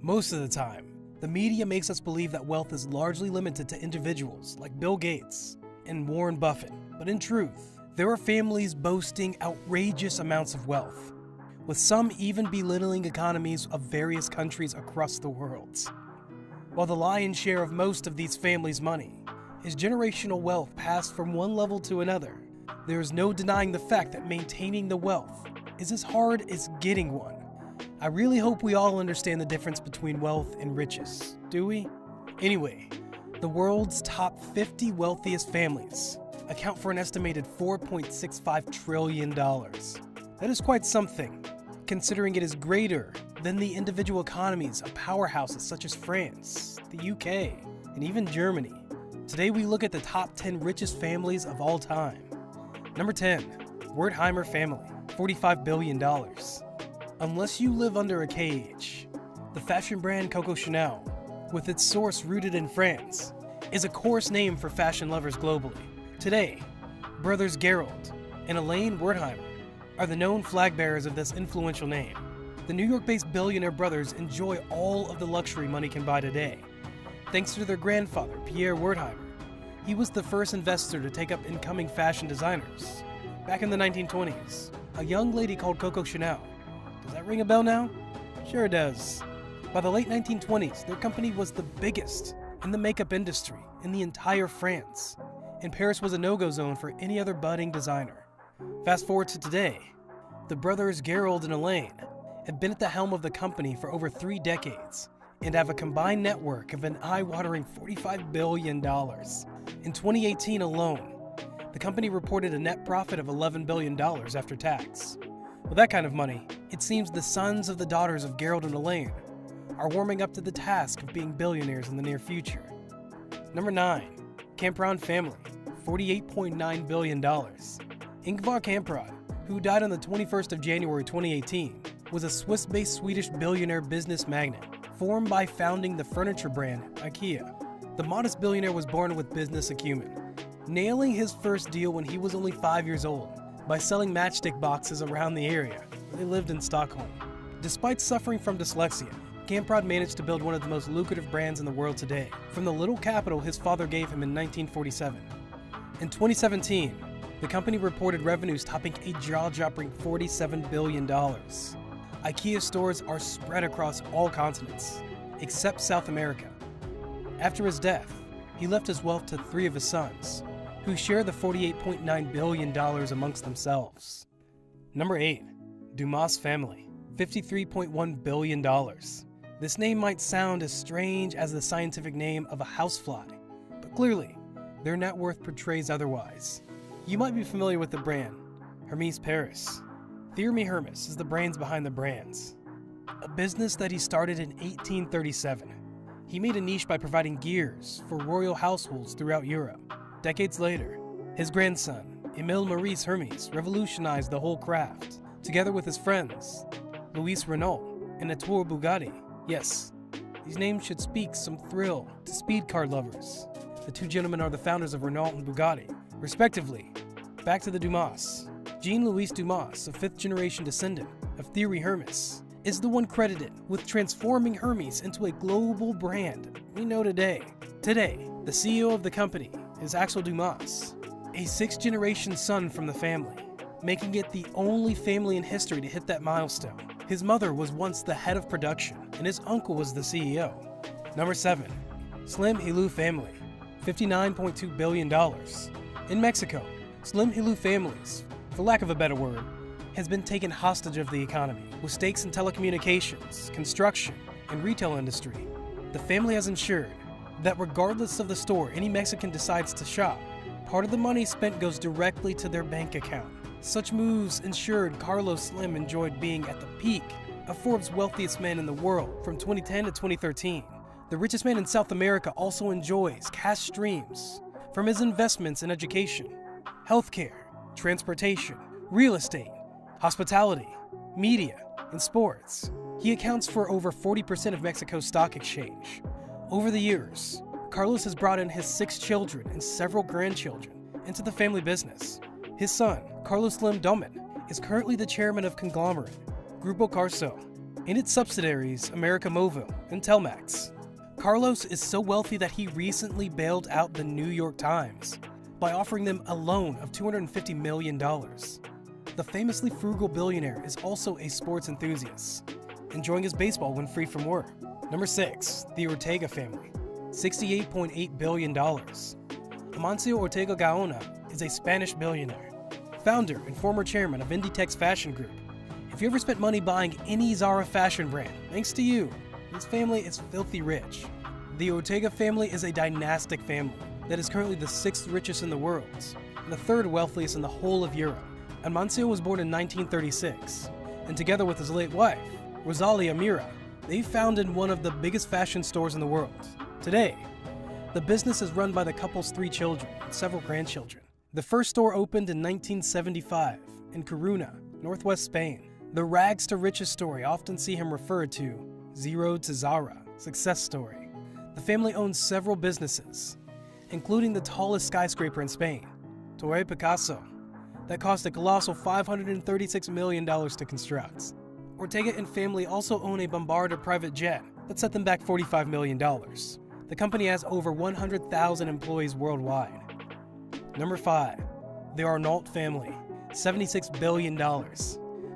Most of the time, the media makes us believe that wealth is largely limited to individuals like Bill Gates and Warren Buffett. But in truth, there are families boasting outrageous amounts of wealth, with some even belittling economies of various countries across the world. While the lion's share of most of these families' money is generational wealth passed from one level to another, there is no denying the fact that maintaining the wealth is as hard as getting one. I really hope we all understand the difference between wealth and riches, do we? Anyway, the world's top 50 wealthiest families account for an estimated $4.65 trillion. That is quite something, considering it is greater than the individual economies of powerhouses such as France, the UK, and even Germany. Today we look at the top 10 richest families of all time. Number 10, Wertheimer family, $45 billion. Unless you live under a cage, the fashion brand Coco Chanel, with its source rooted in France, is a coarse name for fashion lovers globally. Today, brothers Gerald and Elaine Wertheimer are the known flag bearers of this influential name. The New York-based billionaire brothers enjoy all of the luxury money can buy today, thanks to their grandfather, Pierre Wertheimer. He was the first investor to take up incoming fashion designers. Back in the 1920s, a young lady called Coco Chanel. Does that ring a bell now? Sure it does. By the late 1920s, their company was the biggest in the makeup industry in the entire France, and Paris was a no-go zone for any other budding designer. Fast forward to today, the brothers Gerald and Elaine have been at the helm of the company for over 3 decades and have a combined network of an eye-watering $45 billion. In 2018 alone, the company reported a net profit of $11 billion after tax. With that kind of money, it seems the sons of the daughters of Gerald and Elaine are warming up to the task of being billionaires in the near future. Number 9, Kamprad family, $48.9 billion. Ingvar Kamprad, who died on the 21st of January 2018, was a Swiss-based Swedish billionaire business magnate, formed by founding the furniture brand IKEA. The modest billionaire was born with business acumen, nailing his first deal when he was only 5 years old by selling matchstick boxes around the area where they lived in Stockholm. Despite suffering from dyslexia, Kamprad managed to build one of the most lucrative brands in the world today, from the little capital his father gave him in 1947. In 2017, the company reported revenues topping a jaw-dropping $47 billion. IKEA stores are spread across all continents, except South America. After his death, he left his wealth to 3 of his sons, who share the $48.9 billion amongst themselves. Number 8, Dumas family, $53.1 billion. This name might sound as strange as the scientific name of a housefly, but clearly, their net worth portrays otherwise. You might be familiar with the brand, Hermès Paris. Thierry Hermès is the brains behind the brands, a business that he started in 1837. He made a niche by providing gears for royal households throughout Europe. Decades later, his grandson, Émile Maurice Hermès, revolutionized the whole craft, together with his friends, Louis Renault and Ettore Bugatti. Yes, these names should speak some thrill to speed car lovers. The 2 gentlemen are the founders of Renault and Bugatti, respectively. Back to the Dumas. Jean-Louis Dumas, a 5th-generation descendant of Thierry Hermès, is the one credited with transforming Hermès into a global brand we know today. Today, the CEO of the company is Axel Dumas, a 6th-generation son from the family, making it the only family in history to hit that milestone. His mother was once the head of production, and his uncle was the CEO. Number 7, Slim Helou family, $59.2 billion. In Mexico, Slim Helou families, for lack of a better word, has been taken hostage of the economy. With stakes in telecommunications, construction, and retail industry, the family has ensured that regardless of the store any Mexican decides to shop, part of the money spent goes directly to their bank account. Such moves ensured Carlos Slim enjoyed being at the peak of Forbes' wealthiest men in the world from 2010 to 2013. The richest man in South America also enjoys cash streams from his investments in education, healthcare, transportation, real estate, hospitality, media, and sports. He accounts for over 40% of Mexico's stock exchange. Over the years, Carlos has brought in his 6 children and several grandchildren into the family business. His son, Carlos Slim Domen, is currently the chairman of conglomerate Grupo Carso. and its subsidiaries America Movil and Telmex. Carlos is so wealthy that he recently bailed out the New York Times by offering them a loan of $250 million. The famously frugal billionaire is also a sports enthusiast, enjoying his baseball when free from work. Number 6. The Ortega family, $68.8 billion. Amancio Ortega Gaona is a Spanish billionaire, founder and former chairman of Inditex Fashion Group. If you ever spent money buying any Zara fashion brand, thanks to you, this family is filthy rich. The Ortega family is a dynastic family that is currently the 6th richest in the world and the 3rd wealthiest in the whole of Europe. Amancio was born in 1936, and together with his late wife, Rosalia Mira, they founded one of the biggest fashion stores in the world. Today, the business is run by the couple's 3 children and several grandchildren. The first store opened in 1975 in Coruna, northwest Spain. The rags to riches story often see him referred to Zero to Zara success story. The family owns several businesses, including the tallest skyscraper in Spain, Torre Picasso, that cost a colossal $536 million to construct. Ortega and family also own a Bombardier private jet that set them back $45 million. The company has over 100,000 employees worldwide. Number 5. The Arnault family, $76 billion.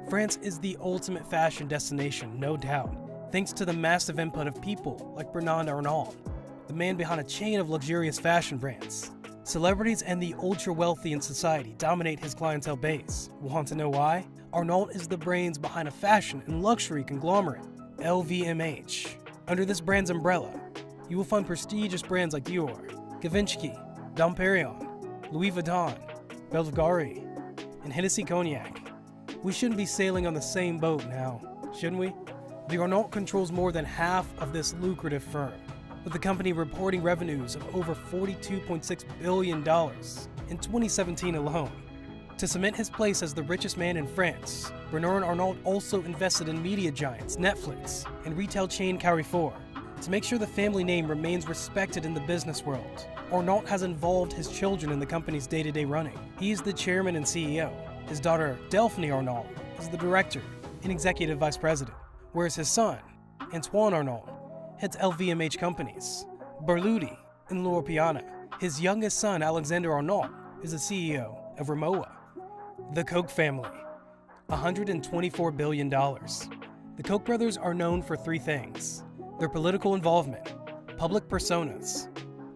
France is the ultimate fashion destination, no doubt, thanks to the massive input of people like Bernard Arnault, the man behind a chain of luxurious fashion brands. Celebrities and the ultra-wealthy in society dominate his clientele base. Want to know why? Arnault is the brains behind a fashion and luxury conglomerate, LVMH. Under this brand's umbrella, you will find prestigious brands like Dior, Givenchy, Dom Perignon, Louis Vuitton, Bulgari, and Hennessy Cognac. We shouldn't be sailing on the same boat now, shouldn't we? The Arnault controls more than half of this lucrative firm, with the company reporting revenues of over $42.6 billion in 2017 alone. To cement his place as the richest man in France, Bernard Arnault also invested in media giants Netflix and retail chain Carrefour. To make sure the family name remains respected in the business world, Arnault has involved his children in the company's day-to-day running. He is the chairman and CEO. His daughter, Delphine Arnault, is the director and executive vice president, whereas his son, Antoine Arnault, heads LVMH companies, Berluti and Loro Piana. His youngest son, Alexander Arnault, is the CEO of Rimowa. The Koch family, $124 billion. The Koch brothers are known for 3 things: their political involvement, public personas,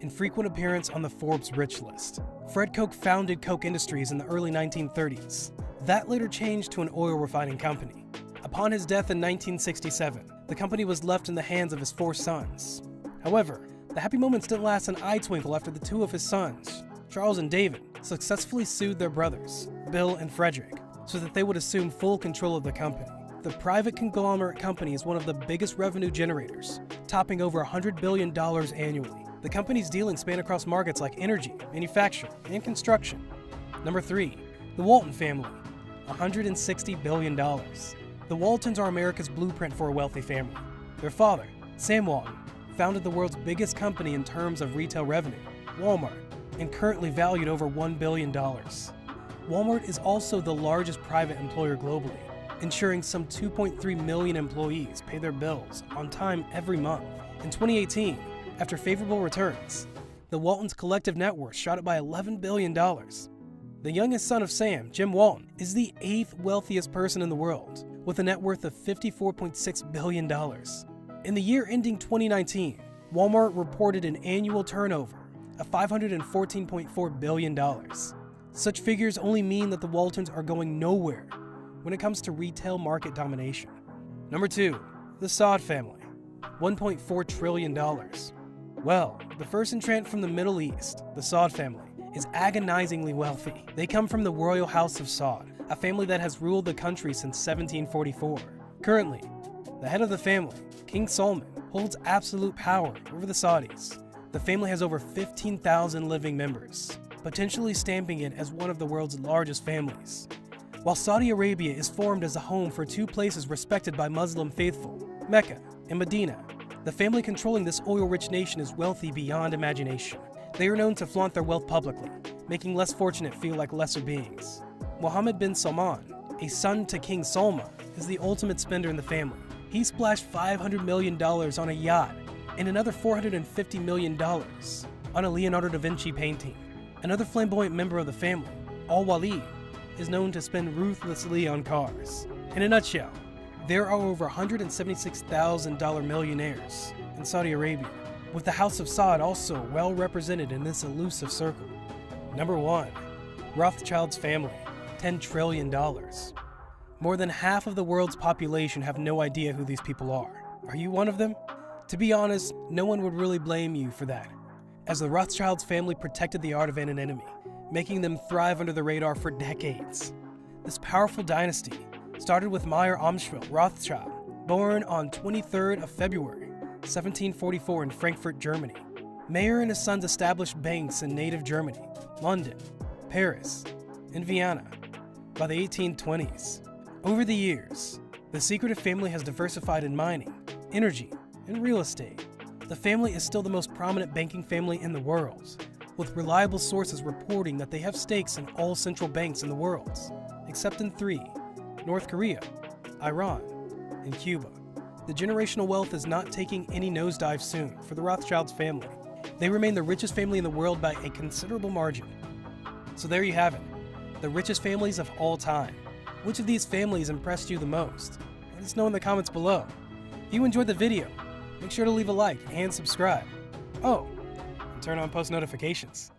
and frequent appearance on the Forbes rich list. Fred Koch founded Koch Industries in the early 1930s. That later changed to an oil refining company. Upon his death in 1967, the company was left in the hands of his 4 sons. However, the happy moments didn't last an eye twinkle after the 2 of his sons, Charles and David, successfully sued their brothers, Bill and Frederick, so that they would assume full control of the company. The private conglomerate company is one of the biggest revenue generators, topping over $100 billion annually. The company's dealings span across markets like energy, manufacturing, and construction. Number 3. The Walton family, $160 billion. The Waltons are America's blueprint for a wealthy family. Their father, Sam Walton, founded the world's biggest company in terms of retail revenue, Walmart, and currently valued over $1 billion. Walmart is also the largest private employer globally, ensuring some 2.3 million employees pay their bills on time every month. In 2018, after favorable returns, the Waltons' collective net worth shot up by $11 billion. The youngest son of Sam, Jim Walton, is the 8th wealthiest person in the world, with a net worth of $54.6 billion. In the year ending 2019, Walmart reported an annual turnover of $514.4 billion. Such figures only mean that the Waltons are going nowhere when it comes to retail market domination. Number 2, the Saud family, $1.4 trillion. Well, the first entrant from the Middle East, the Saud family, is agonizingly wealthy. They come from the royal house of Saud, a family that has ruled the country since 1744. Currently, the head of the family, King Salman, holds absolute power over the Saudis. The family has over 15,000 living members, potentially stamping it as one of the world's largest families. While Saudi Arabia is formed as a home for 2 places respected by Muslim faithful, Mecca and Medina, the family controlling this oil-rich nation is wealthy beyond imagination. They are known to flaunt their wealth publicly, making less fortunate feel like lesser beings. Mohammed bin Salman, a son to King Salman, is the ultimate spender in the family. He splashed $500 million on a yacht and another $450 million on a Leonardo da Vinci painting. Another flamboyant member of the family, Al-Walid, is known to spend ruthlessly on cars. In a nutshell, there are over 176,000 millionaires in Saudi Arabia, with the House of Saud also well represented in this elusive circle. Number 1. Rothschild's family, $10 trillion. More than half of the world's population have no idea who these people are. Are you one of them? To be honest, no one would really blame you for that, as the Rothschild's family protected the art of anonymity, making them thrive under the radar for decades. This powerful dynasty started with Meyer Amschel Rothschild, born on 23rd of February, 1744 in Frankfurt, Germany. Meyer and his sons established banks in native Germany, London, Paris, and Vienna by the 1820s. Over the years, the secretive family has diversified in mining, energy, and real estate. The family is still the most prominent banking family in the world, with reliable sources reporting that they have stakes in all central banks in the world, except in 3, North Korea, Iran, and Cuba. The generational wealth is not taking any nosedive soon for the Rothschilds family. They remain the richest family in the world by a considerable margin. So there you have it, the richest families of all time. Which of these families impressed you the most? Let us know in the comments below. If you enjoyed the video, make sure to leave a like and subscribe. Oh, and turn on post notifications.